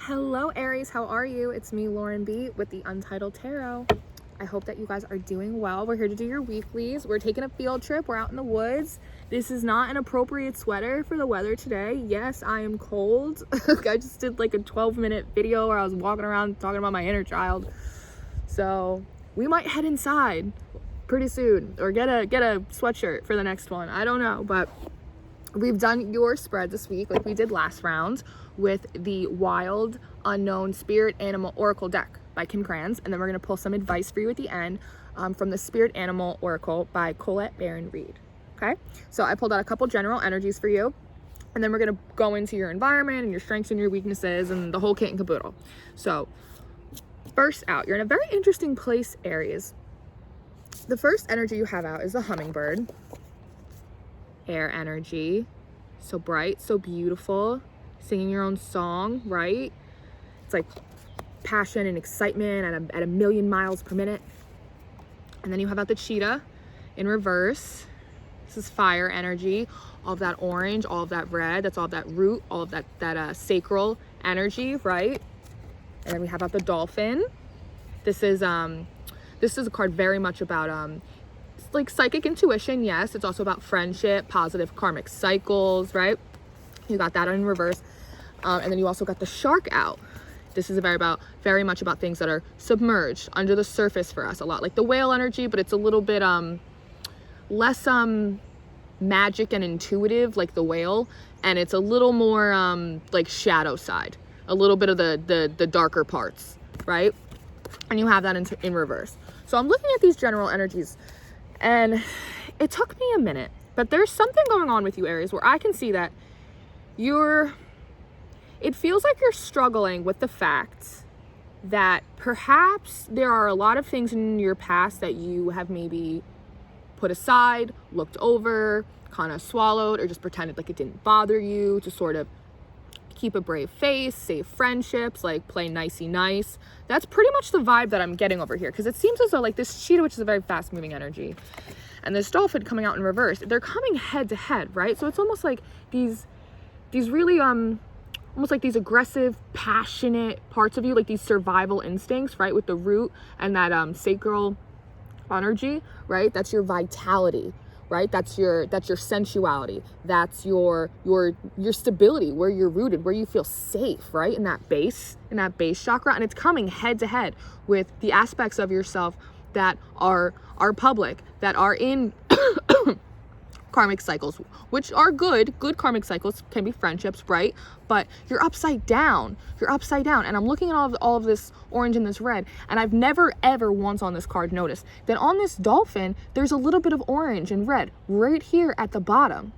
Hello Aries, how are you? It's me, Lauren B with the Untitled Tarot. I hope that you guys are doing well. We're here to do your weeklies. We're taking a field trip. We're out in the woods. This is not an appropriate sweater for the weather today. Yes, I am cold. I just did like a 12-minute video where I was walking around talking about my inner child. So we might head inside pretty soon or get a sweatshirt for the next one. I don't know, but we've done your spread this week like we did last round with the Wild Unknown Spirit Animal Oracle deck by Kim Kranz, and then we're going to pull some advice for you at the end from the Spirit Animal Oracle by Colette Baron Reed. Okay, so I pulled out a couple general energies for you, and then we're going to go into your environment and your strengths and your weaknesses and the whole kit and caboodle. So first out, you're in a very interesting place, Aries. The first energy you have out is the hummingbird. Air energy, so bright, so beautiful, singing your own song, right? It's like passion and excitement at a million miles per minute. And then you have out the cheetah in reverse. This is fire energy, all of that orange, all of that red, that's all of that root, all of that sacral energy, right? And then we have out the dolphin. This is a card very much about like psychic intuition. Yes, it's also about friendship, positive karmic cycles, right? You got that in reverse. And then you also got the shark out. This is very much about things that are submerged under the surface for us, a lot like the whale energy, but it's a little bit less magic and intuitive like the whale, and it's a little more like shadow side, a little bit of the darker parts, right? And you have that in reverse. So I'm looking at these general energies, and it took me a minute, but there's something going on with you, Aries, where I can see that it feels like you're struggling with the fact that perhaps there are a lot of things in your past that you have maybe put aside, looked over, kind of swallowed, or just pretended like it didn't bother you to sort of keep a brave face, save friendships, like play nicey nice. That's pretty much the vibe that I'm getting over here, because it seems as though like this cheetah, which is a very fast moving energy, and this dolphin coming out in reverse, they're coming head to head, right? So it's almost like these really almost like these aggressive, passionate parts of you, like these survival instincts, right? With the root and that sacral energy, right? That's your vitality, right? That's your sensuality. That's your stability, where you're rooted, where you feel safe, right? In that base chakra. And it's coming head to head with the aspects of yourself that are public, that are in karmic cycles, which are good karmic cycles can be friendships, right? But you're upside down, and I'm looking at all of this orange and this red, and I've never ever once on this card noticed that on this dolphin there's a little bit of orange and red right here at the bottom,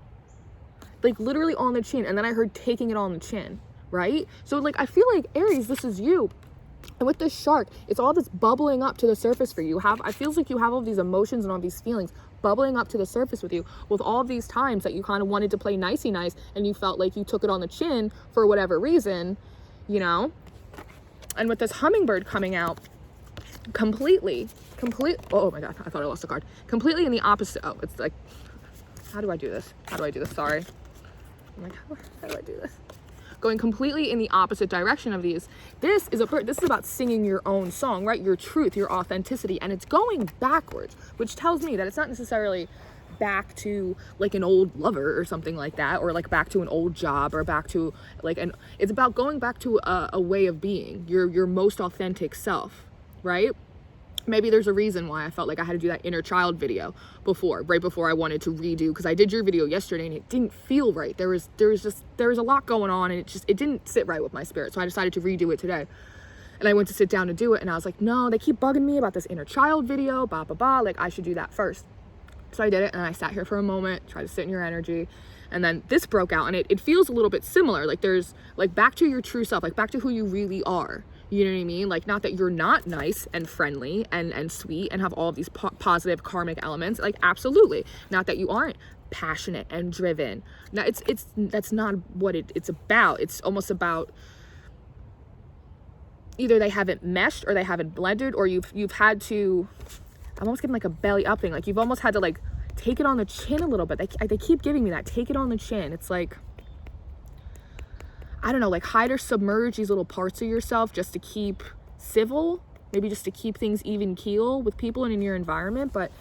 like literally on the chin, and then I heard taking it on the chin, right? So like I feel like, Aries, this is you. And with this shark, it's all this bubbling up to the surface for you. I feels like you have all these emotions and all these feelings bubbling up to the surface with you, with all these times that you kind of wanted to play nicey nice and you felt like you took it on the chin for whatever reason, you know? And with this hummingbird coming out oh my God, I thought I lost a card. Completely in the opposite. Oh, it's like, how do I do this? Sorry. I'm like, how do I do this? Going completely in the opposite direction of these. This is about singing your own song, right? Your truth, your authenticity, and it's going backwards, which tells me that it's not necessarily back to like an old lover or something like that, or like back to an old job, or back to like it's about going back to a way of being, your most authentic self, right? Maybe there's a reason why I felt like I had to do that inner child video right before I wanted to redo, because I did your video yesterday and it didn't feel right. There was a lot going on, and it didn't sit right with my spirit. So I decided to redo it today. And I went to sit down to do it, and I was like, no, they keep bugging me about this inner child video, like I should do that first. So I did it, and I sat here for a moment, tried to sit in your energy, and then this broke out, and it feels a little bit similar. Like there's like back to your true self, like back to who you really are. You know what I mean? Like, not that you're not nice and friendly and sweet and have all of these positive karmic elements. Like, absolutely. Not that you aren't passionate and driven. Now, that's not what it's about. It's almost about either they haven't meshed or they haven't blended, or you've had to, I'm almost getting like a belly up thing. Like, you've almost had to like take it on the chin a little bit. They keep giving me that. Take it on the chin. It's like, I don't know, like hide or submerge these little parts of yourself just to keep civil, maybe just to keep things even keel with people and in your environment. But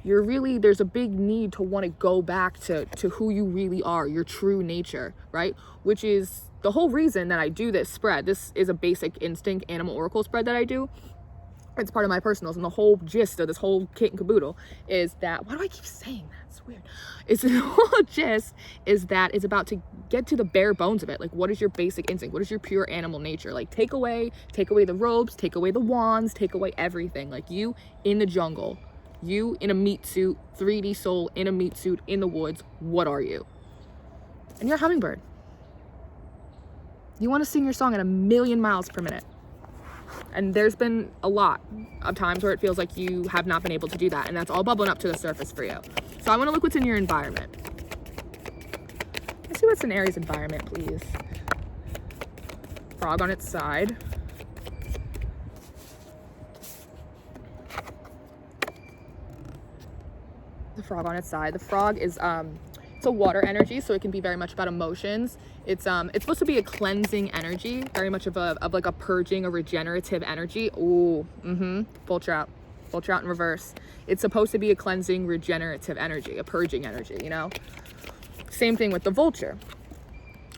you're really, there's a big need to want to go back to who you really are, your true nature, right? Which is the whole reason that I do this spread. This is a basic instinct animal oracle spread that I do. It's part of my personals, and the whole gist of this whole kit and caboodle is that, why do I keep saying that? It's weird. It's the whole gist is that it's about to get to the bare bones of it. Like, what is your basic instinct? What is your pure animal nature? Like, take away the ropes, take away the wands, take away everything. Like, you in the jungle, you in a meat suit, 3D soul in a meat suit in the woods, what are you? And you're a hummingbird. You want to sing your song at 1,000,000 miles per minute. And there's been a lot of times where it feels like you have not been able to do that, and that's all bubbling up to the surface for you. So I want to look what's in your environment. Let's see what's in Aries' environment, please. Frog on its side. The frog on its side. The frog is it's a water energy, so it can be very much about emotions. It's supposed to be a cleansing energy, very much of like a purging, a regenerative energy. Ooh, vulture out in reverse. It's supposed to be a cleansing, regenerative energy, a purging energy, you know? Same thing with the vulture.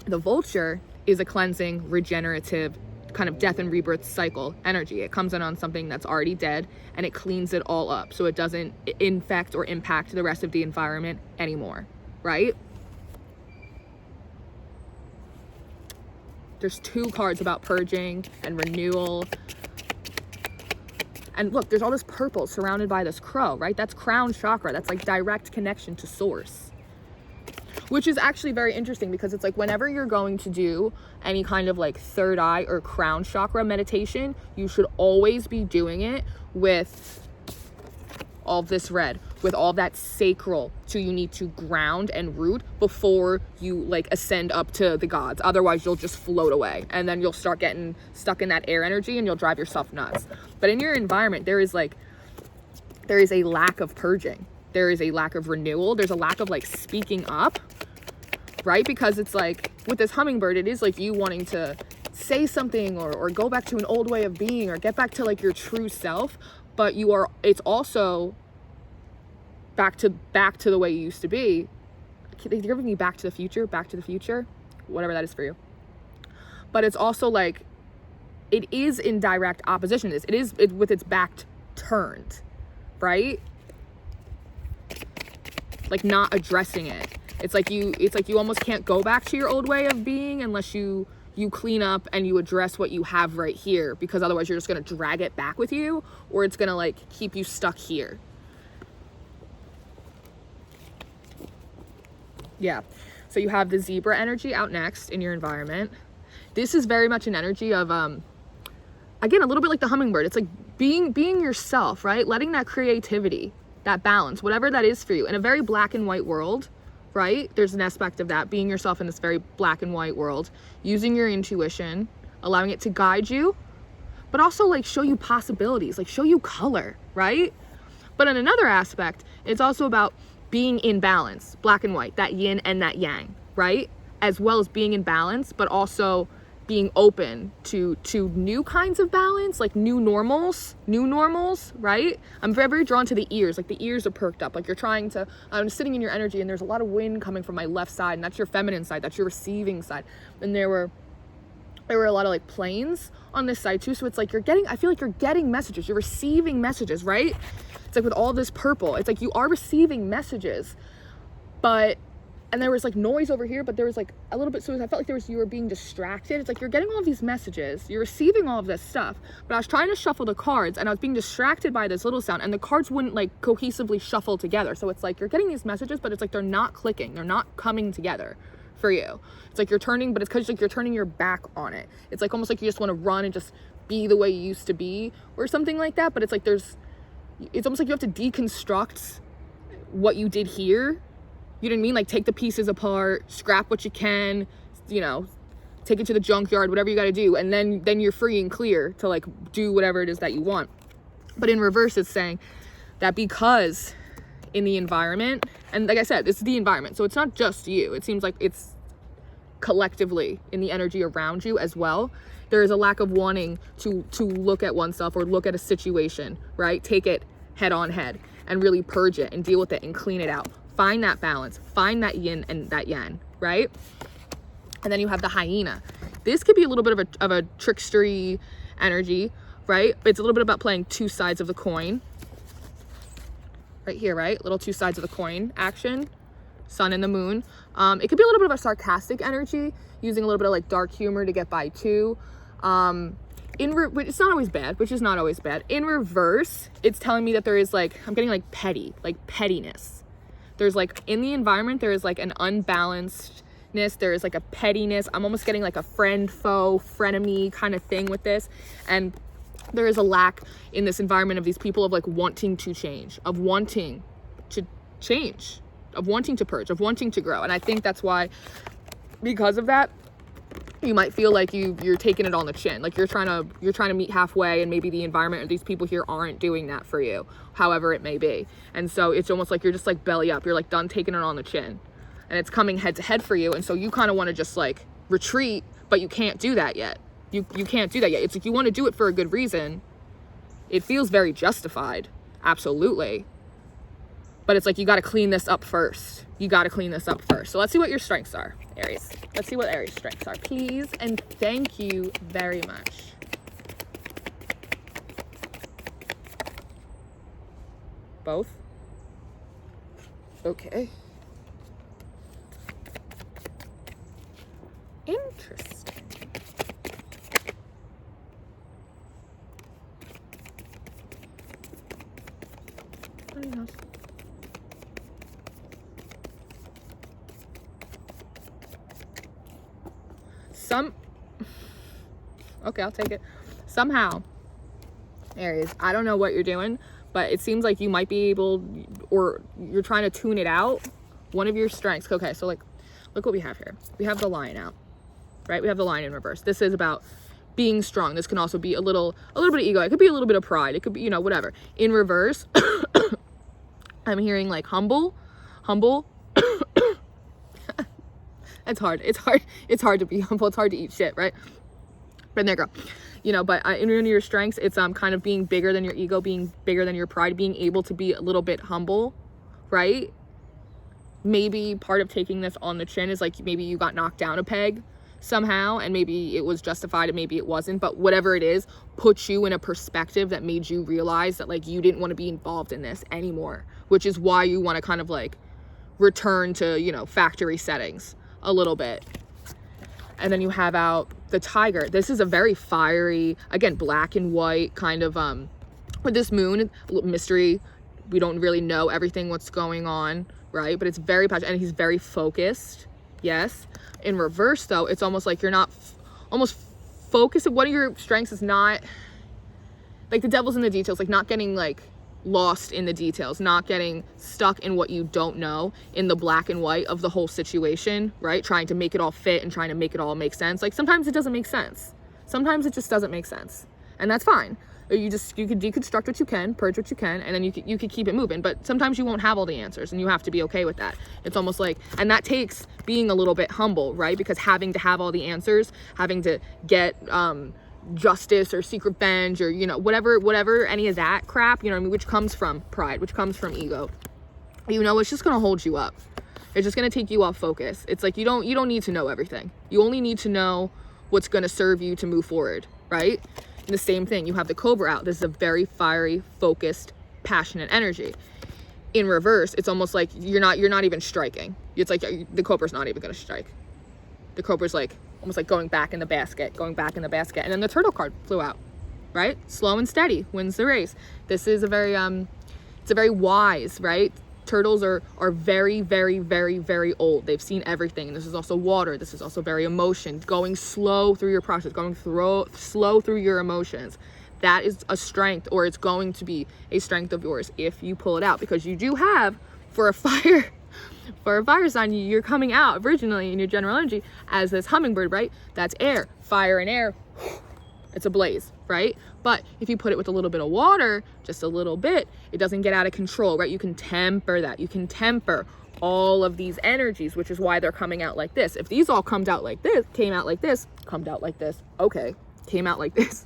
The vulture is a cleansing, regenerative, kind of death and rebirth cycle energy. It comes in on something that's already dead and it cleans it all up so it doesn't infect or impact the rest of the environment anymore, right? There's 2 cards about purging and renewal. And look, there's all this purple surrounded by this crow, right? That's crown chakra. That's like direct connection to source. Which is actually very interesting because it's like whenever you're going to do any kind of like third eye or crown chakra meditation, you should always be doing it with all this red, with all that sacral. So you need to ground and root before you like ascend up to the gods. Otherwise you'll just float away and then you'll start getting stuck in that air energy and you'll drive yourself nuts. But in your environment, there is a lack of purging. There is a lack of renewal. There's a lack of like speaking up, right? Because it's like with this hummingbird, it is like you wanting to say something or go back to an old way of being or get back to like your true self. But it's also back to the way you used to be. You're giving me back to the future, whatever that is for you. But it's also like, it is in direct opposition to this. It is with its back turned, right? Like not addressing it. It's like you almost can't go back to your old way of being unless you clean up and you address what you have right here, because otherwise you're just going to drag it back with you, or it's going to like keep you stuck here. Yeah. So you have the zebra energy out next in your environment. This is very much an energy of, again, a little bit like the hummingbird. It's like being yourself, right? Letting that creativity, that balance, whatever that is for you, in a very black and white world, right? There's an aspect of that, being yourself in this very black and white world, using your intuition, allowing it to guide you, but also like show you possibilities, like show you color, right? But in another aspect, it's also about being in balance, black and white, that yin and that yang, right? As well as being in balance, but also being open to new kinds of balance, like new normals, right? I'm very, very drawn to the ears. Like the ears are perked up. Like I'm sitting in your energy and there's a lot of wind coming from my left side, and that's your feminine side. That's your receiving side. And there were a lot of like planes on this side too. So it's like I feel like you're getting messages. You're receiving messages, right? It's like with all this purple, it's like you are receiving messages, and there was like noise over here, but there was like a little bit, so I felt like you were being distracted. It's like you're getting all of these messages, you're receiving all of this stuff, but I was trying to shuffle the cards and I was being distracted by this little sound, and the cards wouldn't like cohesively shuffle together. So it's like you're getting these messages, but it's like they're not clicking, they're not coming together for you. It's like you're turning, but it's because like you're turning your back on it. It's like almost like you just want to run and just be the way you used to be or something like that. But it's like it's almost like you have to deconstruct what you did here. You know what I mean? Like take the pieces apart, scrap what you can, you know, take it to the junkyard, whatever you got to do. And then you're free and clear to like do whatever it is that you want. But in reverse, it's saying that because in the environment, and like I said, it's the environment. So it's not just you. It seems like it's collectively in the energy around you as well. There is a lack of wanting to look at oneself or look at a situation, right? Take it head on head and really purge it and deal with it and clean it out. Find that balance, find that yin and that yang, right? And then you have the hyena. This could be a little bit of a trickstery energy, right? It's a little bit about playing two sides of the coin. Right here, right? Little two sides of the coin action. Sun and the moon. It could be a little bit of a sarcastic energy, using a little bit of like dark humor to get by too. It's not always bad, which is not always bad. In reverse, it's telling me that there is like, I'm getting like pettiness. There's like, in the environment, there is like an unbalancedness. There is like a pettiness. I'm almost getting like a friend, foe, frenemy kind of thing with this. And there is a lack in this environment of these people of like wanting to change, of wanting to change, of wanting to purge, of wanting to grow. And I think that's why, because of that, you might feel like you're taking it on the chin, like you're trying to meet halfway, and maybe the environment or these people here aren't doing that for you, however it may be. And so it's almost like you're just like belly up, you're like done taking it on the chin, and it's coming head to head for you. And so you kind of want to just like retreat, but you can't do that yet. You can't do that yet. It's like you want to do it for a good reason. It feels very justified, absolutely. But it's like, you got to clean this up first. You got to clean this up first. So let's see what your strengths are, Aries. Let's see what Aries' strengths are, please. And thank you very much. Both? Okay. Interesting. Very nice. Okay, I'll take it. Somehow, Aries, I don't know what you're doing, but it seems like you might be able, or you're trying to tune it out. One of your strengths. Okay, so like, look what we have here. We have the Lion out, right? We have the Lion in reverse. This is about being strong. This can also be a little bit of ego. It could be a little bit of pride. It could be, whatever. In reverse, I'm hearing like humble. It's hard. It's hard to be humble. It's hard to eat shit, right? But there you go. But in your strengths, it's kind of being bigger than your ego, being bigger than your pride, being able to be a little bit humble, right? Maybe part of taking this on the chin is like, maybe you got knocked down a peg somehow, and maybe it was justified and maybe it wasn't, but whatever it is, put you in a perspective that made you realize that like you didn't want to be involved in this anymore, which is why you want to kind of like return to, factory settings a little bit. And then you have out the Tiger. This is a very fiery, again, black and white kind of, with this moon, mystery. We don't really know everything what's going on, right? But it's very passionate, and he's very focused. Yes. In reverse, though, it's almost like you're not almost focused. One of your strengths is not, like, the devil's in the details, like not getting like lost in the details, not getting stuck in what you don't know, in the black and white of the whole situation, right? Trying to make it all fit and trying to make it all make sense. Like, sometimes it doesn't make sense. Sometimes it just doesn't make sense. And that's fine. You could deconstruct what you can, purge what you can, and then you could keep it moving. But sometimes you won't have all the answers, and you have to be okay with that. It's almost like, and that takes being a little bit humble, right? Because having to have all the answers, having to get justice or secret bench or whatever any of that crap, which comes from pride, which comes from ego, it's just gonna hold you up. It's just gonna take you off focus. It's like you don't need to know everything. You only need to know what's gonna serve you to move forward, right? And the same thing, you have the Cobra out. This is a very fiery, focused, passionate energy. In reverse, it's almost like you're not even striking. It's like the Cobra's not even gonna strike. The Cobra's like almost like going back in the basket. And then the Turtle card flew out, right? Slow and steady wins the race. This is a very, it's a very wise, right? Turtles are very, very, very, very old. They've seen everything. And this is also water. This is also very emotion, going slow through your process, slow through your emotions. That is a strength, or it's going to be a strength of yours if you pull it out, because you do have, for a fire sign, you're coming out originally in your general energy as this hummingbird, right? That's air, fire and air. It's a blaze, right? But if you put it with a little bit of water, just a little bit, it doesn't get out of control, right? You can temper that. You can temper all of these energies, which is why they're coming out like this. If these all came out like this, okay, came out like this,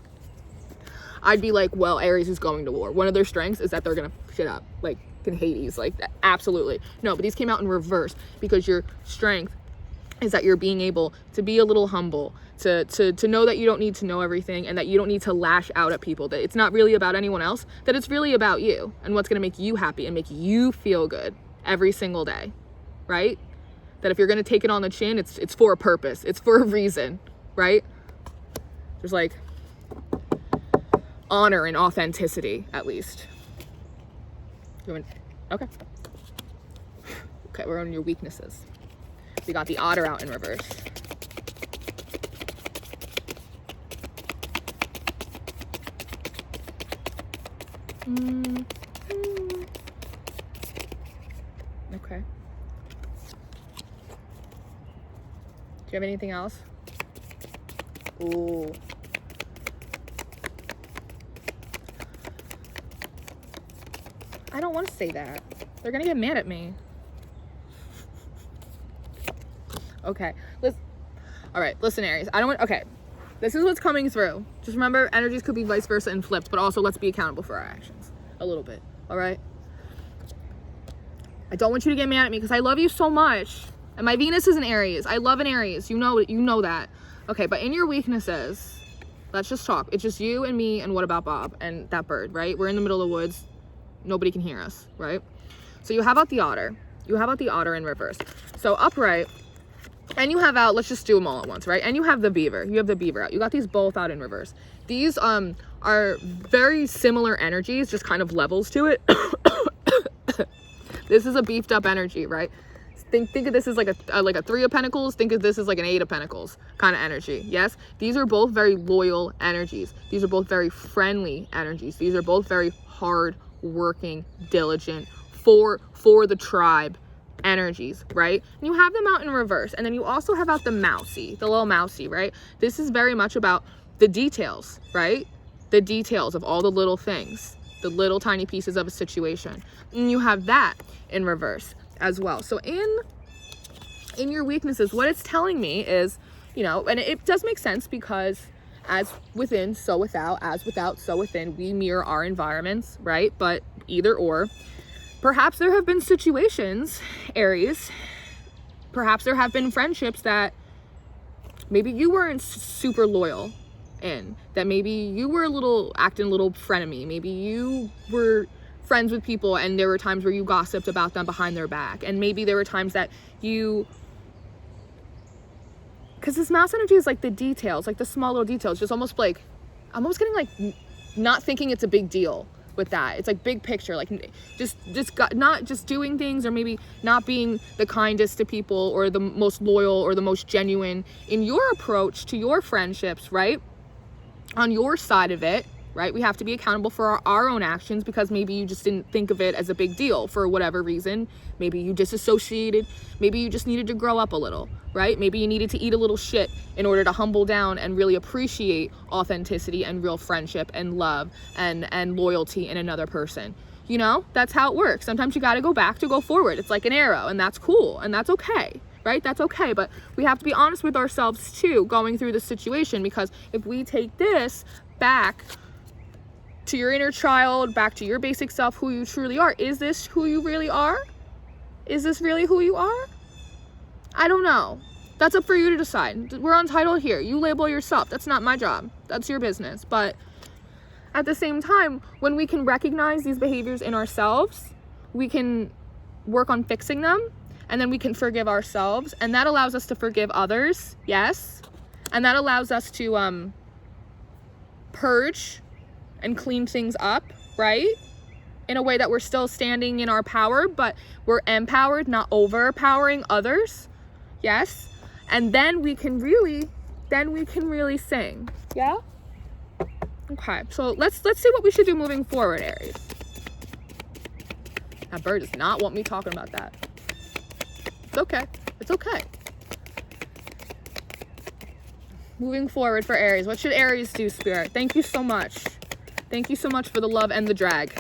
I'd be like, well, Aries is going to war. One of their strengths is that they're gonna shit up, like in Hades, like that. Absolutely. No, but these came out in reverse because your strength is that you're being able to be a little humble, to know that you don't need to know everything, and that you don't need to lash out at people, that it's not really about anyone else, that it's really about you and what's going to make you happy and make you feel good every single day, right? That if you're going to take it on the chin, it's for a purpose, it's for a reason, right? There's like honor and authenticity, at least. Okay, we're on your weaknesses. We got the Otter out in reverse. Okay. Do you have anything else? Ooh. I don't want to say that. They're gonna get mad at me. Okay, all right, listen, Aries, okay, this is what's coming through. Just remember, energies could be vice versa and flipped, but also let's be accountable for our actions a little bit, all right? I don't want you to get mad at me because I love you so much, and my Venus is an Aries. I love an Aries, you know that. Okay, but in your weaknesses, let's just talk. It's just you and me and what about Bob and that bird, right? We're in the middle of the woods. Nobody can hear us, right? So you have out the Otter. You have out the Otter in reverse. So upright, and you have out, let's just do them all at once, right? And you have the Beaver. You have the Beaver out. You got these both out in reverse. These are very similar energies, just kind of levels to it. This is a beefed up energy, right? Think of this as like a 3 of Pentacles. Think of this as like an 8 of Pentacles kind of energy. Yes, these are both very loyal energies. These are both very friendly energies. These are both very hard working, diligent, for the tribe energies, right? And you have them out in reverse. And then you also have out the mousy, the little mousy, right? This is very much about the details, right? The details of all the little things, the little tiny pieces of a situation. And you have that in reverse as well. So in your weaknesses, what it's telling me is, and it does make sense because as within, so without, as without, so within, we mirror our environments, right? But either or, perhaps there have been situations, Aries, perhaps there have been friendships that maybe you weren't super loyal in, that maybe you were acting a little frenemy, maybe you were friends with people and there were times where you gossiped about them behind their back, and maybe there were times that because this mouse energy is like the details, like the small little details, just almost like, I'm almost getting like not thinking it's a big deal with that. It's like big picture, like not just doing things, or maybe not being the kindest to people or the most loyal or the most genuine in your approach to your friendships, right? On your side of it, right? We have to be accountable for our own actions because maybe you just didn't think of it as a big deal for whatever reason. Maybe you disassociated. Maybe you just needed to grow up a little, right? Maybe you needed to eat a little shit in order to humble down and really appreciate authenticity and real friendship and love and loyalty in another person. That's how it works. Sometimes you got to go back to go forward. It's like an arrow, and that's cool, and that's okay. Right? That's okay. But we have to be honest with ourselves too, going through this situation, because if we take this back to your inner child, back to your basic self, who you truly are, is this who you really are? Is this really who you are? I don't know. That's up for you to decide. We're untitled here. You label yourself. That's not my job. That's your business. But at the same time, when we can recognize these behaviors in ourselves, we can work on fixing them. And then we can forgive ourselves, and that allows us to forgive others, yes. And that allows us to purge and clean things up, right? In a way that we're still standing in our power, but we're empowered, not overpowering others, yes. And then we can really sing, yeah? Okay, so let's see what we should do moving forward, Aries. That bird does not want me talking about that. It's okay. It's okay. Moving forward for Aries. What should Aries do, Spirit? Thank you so much. Thank you so much for the love and the drag.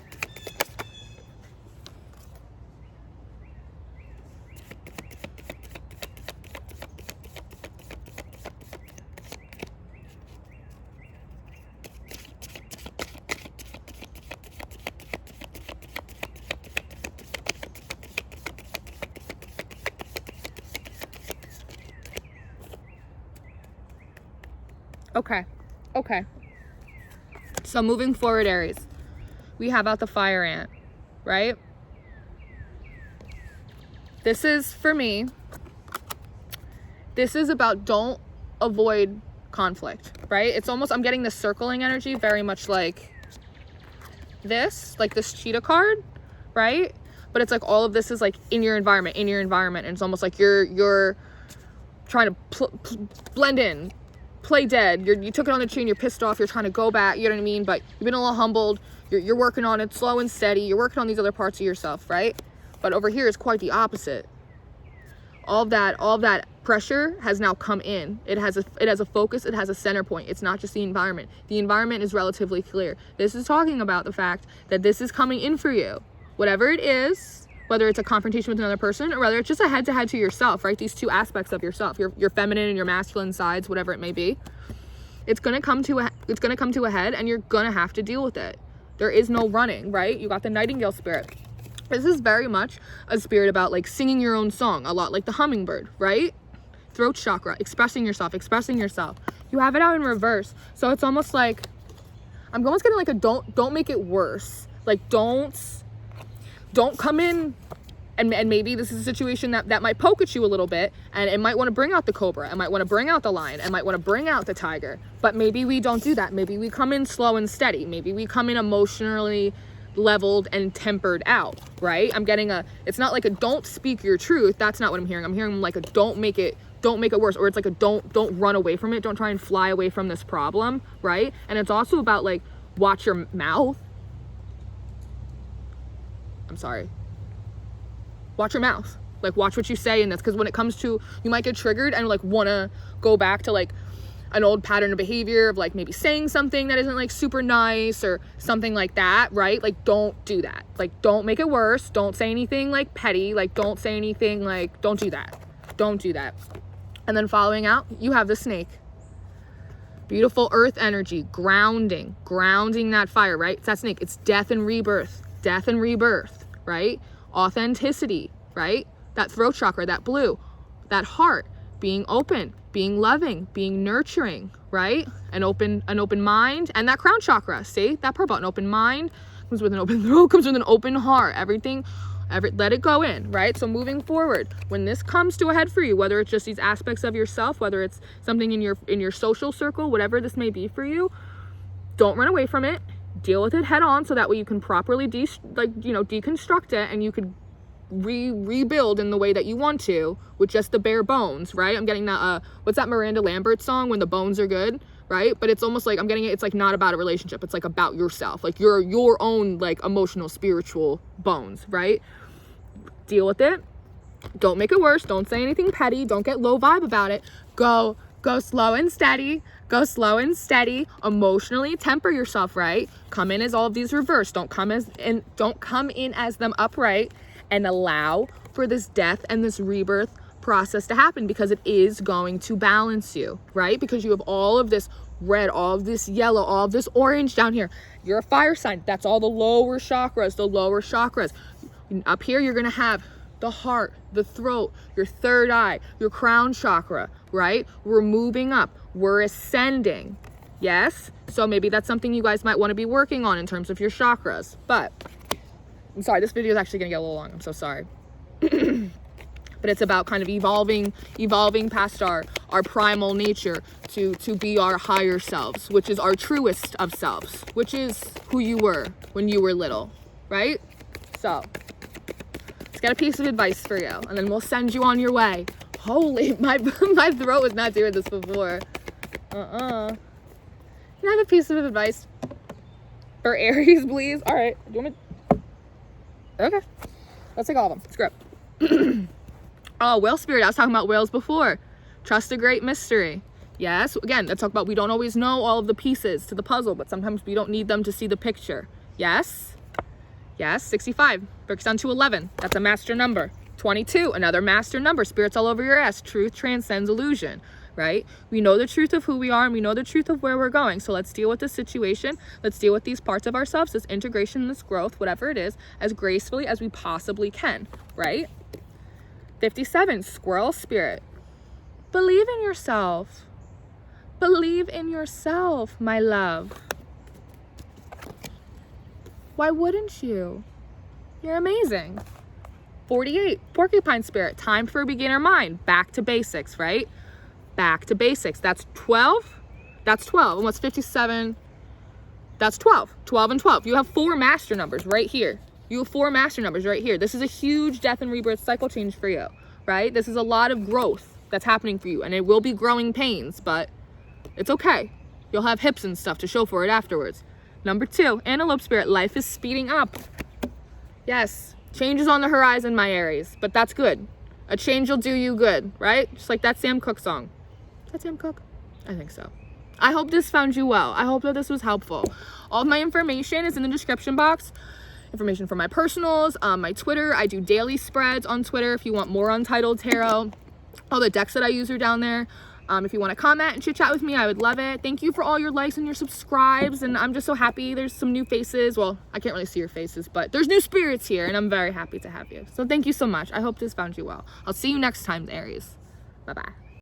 Okay. Okay. So moving forward, Aries, we have out the fire ant, right? This is, for me, this is about don't avoid conflict, right? It's almost, I'm getting the circling energy very much like this cheetah card, right? But it's like all of this is like in your environment, and it's almost like you're trying to blend in, play dead. You took it on the chin, you're pissed off, you're trying to go back, you know what I mean? But you've been a little humbled, you're working on it slow and steady, you're working on these other parts of yourself, right? But over here is quite the opposite. All of that pressure has now come in. It has a focus, it has a center point. It's not just the environment. The environment is relatively clear. This is talking about the fact that this is coming in for you. Whatever it is, whether it's a confrontation with another person or whether it's just a head-to-head to yourself, right? These two aspects of yourself, your feminine and your masculine sides, whatever it may be. It's gonna come to a head, and you're gonna have to deal with it. There is no running, right? You got the nightingale spirit. This is very much a spirit about like singing your own song, a lot like the hummingbird, right? Throat chakra, expressing yourself. You have it out in reverse. So it's almost like, I'm almost getting like a don't make it worse. Like don't come in and maybe this is a situation that might poke at you a little bit, and it might want to bring out the cobra, it might want to bring out the lion, it might want to bring out the tiger. But maybe we don't do that. Maybe we come in slow and steady. Maybe we come in emotionally leveled and tempered out, right? I'm getting it's not like a don't speak your truth. That's not what I'm hearing. I'm hearing like a don't make it worse, or it's like a don't run away from it. Don't try and fly away from this problem, right? And it's also about like watch your mouth. I'm sorry. Watch your mouth. Like watch what you say in this, because when it comes to, you might get triggered and like want to go back to like an old pattern of behavior of like maybe saying something that isn't like super nice or something like that, right? Like don't do that. Like don't make it worse. Don't say anything like petty. Like don't say anything like, don't do that. And then following out, you have the snake. Beautiful earth energy, grounding that fire, right? It's that snake. It's death and rebirth, right? Authenticity, right? That throat chakra, that blue, that heart, being open, being loving, being nurturing, right? An open mind, and that crown chakra. See that part about an open mind comes with an open throat, comes with an open heart. Let it go in, right? So moving forward, when this comes to a head for you, whether it's just these aspects of yourself, whether it's something in your social circle, whatever this may be for you, don't run away from it. Deal with it head on, so that way you can properly deconstruct it, and you could rebuild in the way that you want to with just the bare bones, right? I'm getting that what's that Miranda Lambert song, When the Bones Are Good, right? But it's almost like I'm getting it, it's like not about a relationship, it's like about yourself, like your own like emotional, spiritual bones, right? Deal with it. Don't make it worse. Don't say anything petty. Don't get low vibe about it. Go slow and steady. Emotionally temper yourself, right? Come in as all of these reversed. Don't come in as them upright, and allow for this death and this rebirth process to happen, because it is going to balance you, right? Because you have all of this red, all of this yellow, all of this orange down here. You're a fire sign. That's all the lower chakras. Up here, you're going to have the heart, the throat, your third eye, your crown chakra, right? We're moving up. We're ascending. Yes? So maybe that's something you guys might want to be working on in terms of your chakras. But I'm sorry, this video is actually going to get a little long. I'm so sorry. But it's about kind of evolving past our primal nature to be our higher selves, which is our truest of selves, which is who you were when you were little, right? So let's get a piece of advice for you, and then we'll send you on your way. Holy, my throat was not doing this before. Can I have a piece of advice for Aries, please? All right. Do you want me? Okay. Let's take all of them. Screw up. Oh, whale spirit. I was talking about whales before. Trust a great mystery. Yes. Again, let's talk about we don't always know all of the pieces to the puzzle, but sometimes we don't need them to see the picture. Yes. Yes. 65. Breaks down to 11. That's a master number. 22. Another master number. Spirits all over your ass. Truth transcends illusion. Right? We know the truth of who we are, and we know the truth of where we're going. So let's deal with this situation. Let's deal with these parts of ourselves, this integration, this growth, whatever it is, as gracefully as we possibly can. Right? 57, squirrel spirit. Believe in yourself. Believe in yourself, my love. Why wouldn't you? You're amazing. 48, porcupine spirit, time for a beginner mind. Back to basics, right? Back to basics. That's 12. That's 12. And what's 57? That's 12. 12 and 12. You have 4 master numbers right here. You have 4 master numbers right here. This is a huge death and rebirth cycle change for you, right? This is a lot of growth that's happening for you, and it will be growing pains, but it's okay. You'll have hips and stuff to show for it afterwards. Number 2, antelope spirit, life is speeding up. Yes, change is on the horizon, my Aries, but that's good. A change will do you good, right? Just like that Sam Cooke song. Is that Sam Cooke? I think so. I hope this found you well. I hope that this was helpful. All of my information is in the description box. Information for my personals, my Twitter. I do daily spreads on Twitter if you want more Untitled Tarot. All the decks that I use are down there. If you want to comment and chit chat with me, I would love it. Thank you for all your likes and your subscribes. And I'm just so happy there's some new faces. Well, I can't really see your faces, but there's new spirits here and I'm very happy to have you. So thank you so much. I hope this found you well. I'll see you next time, Aries. Bye-bye.